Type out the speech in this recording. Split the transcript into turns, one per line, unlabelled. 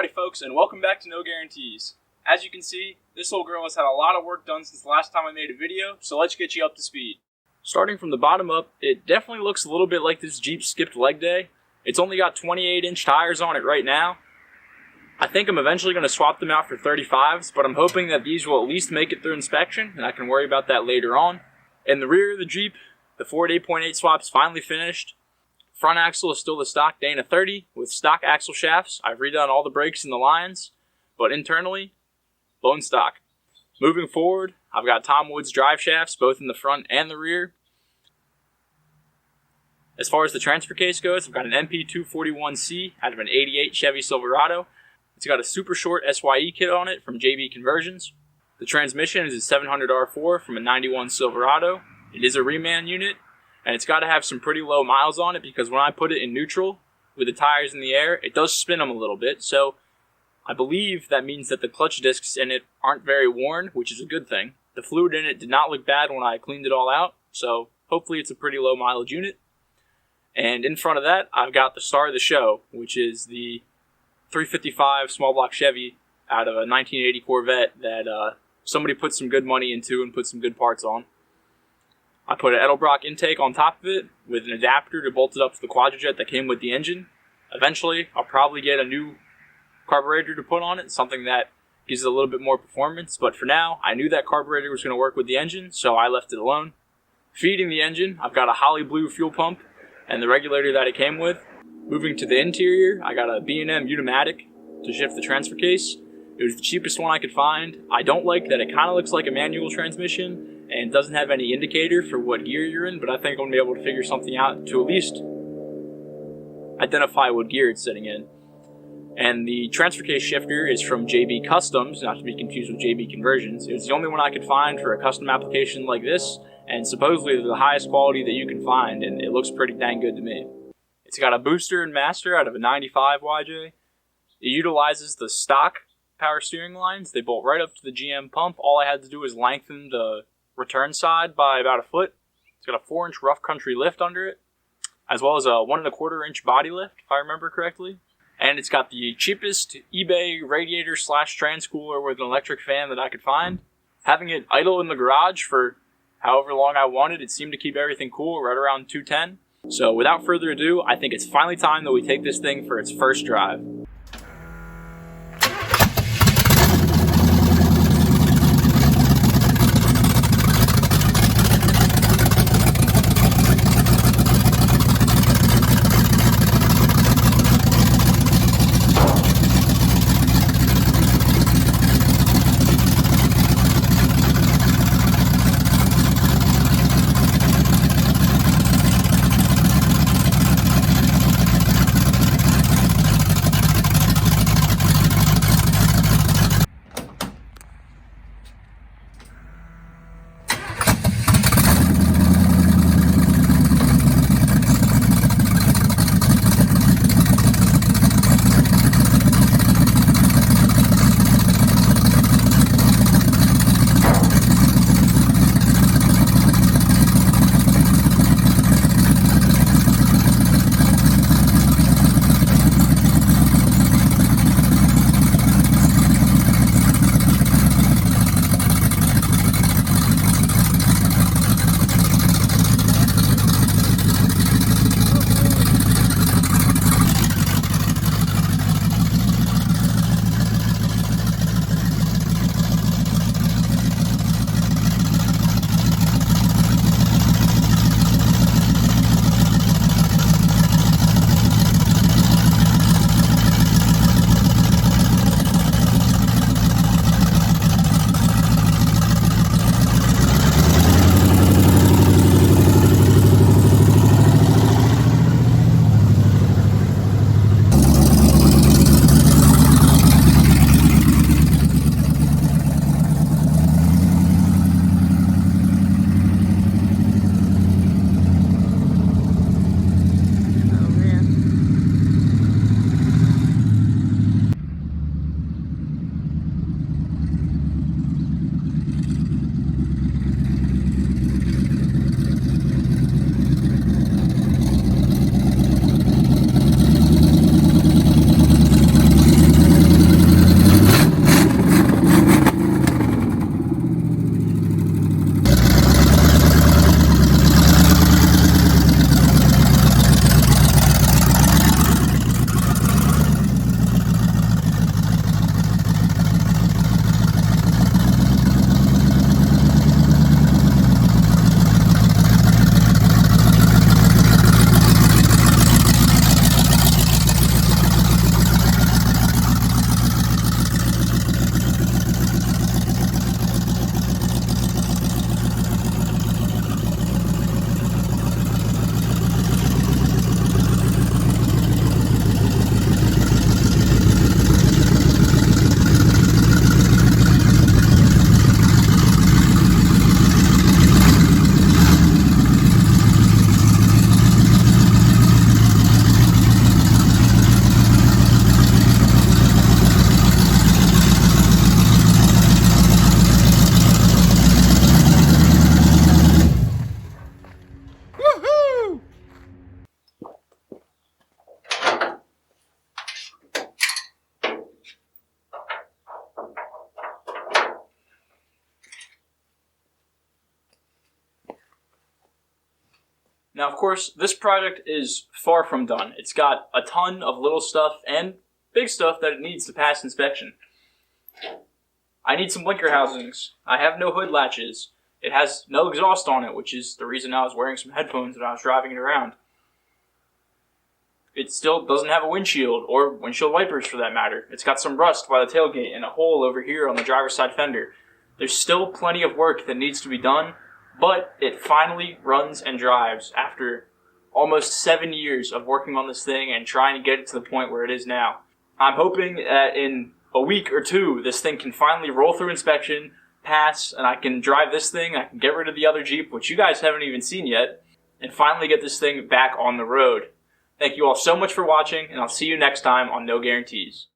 Howdy folks, and welcome back to No Guarantees. As you can see, this little girl has had a lot of work done since the last time I made a video, so let's get you up to speed. Starting from the bottom up, it definitely looks a little bit like this Jeep skipped leg day. It's only got 28-inch tires on it right now. I think I'm eventually going to swap them out for 35s, but I'm hoping that these will at least make it through inspection, and I can worry about that later on. In the rear of the Jeep, the Ford 8.8 swap's finally finished. Front axle is still the stock Dana 30 with stock axle shafts. I've redone all the brakes and the lines, but internally, bone stock. Moving forward, I've got Tom Woods drive shafts both in the front and the rear. As far as the transfer case goes, I've got an MP241C out of an 88 Chevy Silverado. It's got a super short SYE kit on it from JB Conversions. The transmission is a 700R4 from a 91 Silverado. It is a reman unit, and it's got to have some pretty low miles on it because when I put it in neutral with the tires in the air, it does spin them a little bit. So I believe that means that the clutch discs in it aren't very worn, which is a good thing. The fluid in it did not look bad when I cleaned it all out, so hopefully it's a pretty low mileage unit. And in front of that, I've got the star of the show, which is the 355 small block Chevy out of a 1980 Corvette that somebody put some good money into and put some good parts on. I put an Edelbrock intake on top of it with an adapter to bolt it up to the quadrajet that came with the engine. Eventually, I'll probably get a new carburetor to put on it, something that gives it a little bit more performance, but for now, I knew that carburetor was going to work with the engine, so I left it alone. Feeding the engine, I've got a Holly Blue fuel pump and the regulator that it came with. Moving to the interior, I got a B&M Unimatic to shift the transfer case. It was the cheapest one I could find. I don't like that it kind of looks like a manual transmission and doesn't have any indicator for what gear you're in, but I think I'm going to be able to figure something out to at least identify what gear it's sitting in. And the transfer case shifter is from JB Customs, not to be confused with JB Conversions. It was the only one I could find for a custom application like this, and supposedly the highest quality that you can find, and it looks pretty dang good to me. It's got a booster and master out of a 95 YJ. It utilizes the stock power steering lines. They bolt right up to the GM pump. All I had to do was lengthen the return side by about a foot. It's got a 4-inch rough country lift under it, as well as a 1.25-inch body lift, if I remember correctly. And it's got the cheapest eBay radiator / transcooler with an electric fan that I could find. Having it idle in the garage for however long I wanted, it seemed to keep everything cool, right around 210. So without further ado, I think it's finally time that we take this thing for its first drive. Now, of course, this project is far from done. It's got a ton of little stuff and big stuff that it needs to pass inspection. I need some blinker housings. I have no hood latches. It has no exhaust on it, which is the reason I was wearing some headphones when I was driving it around. It still doesn't have a windshield, or windshield wipers for that matter. It's got some rust by the tailgate and a hole over here on the driver's side fender. There's still plenty of work that needs to be done, but it finally runs and drives after almost 7 years of working on this thing and trying to get it to the point where it is now. I'm hoping that in a week or two, this thing can finally roll through inspection, pass, and I can drive this thing, I can get rid of the other Jeep, which you guys haven't even seen yet, and finally get this thing back on the road. Thank you all so much for watching, and I'll see you next time on No Guarantees.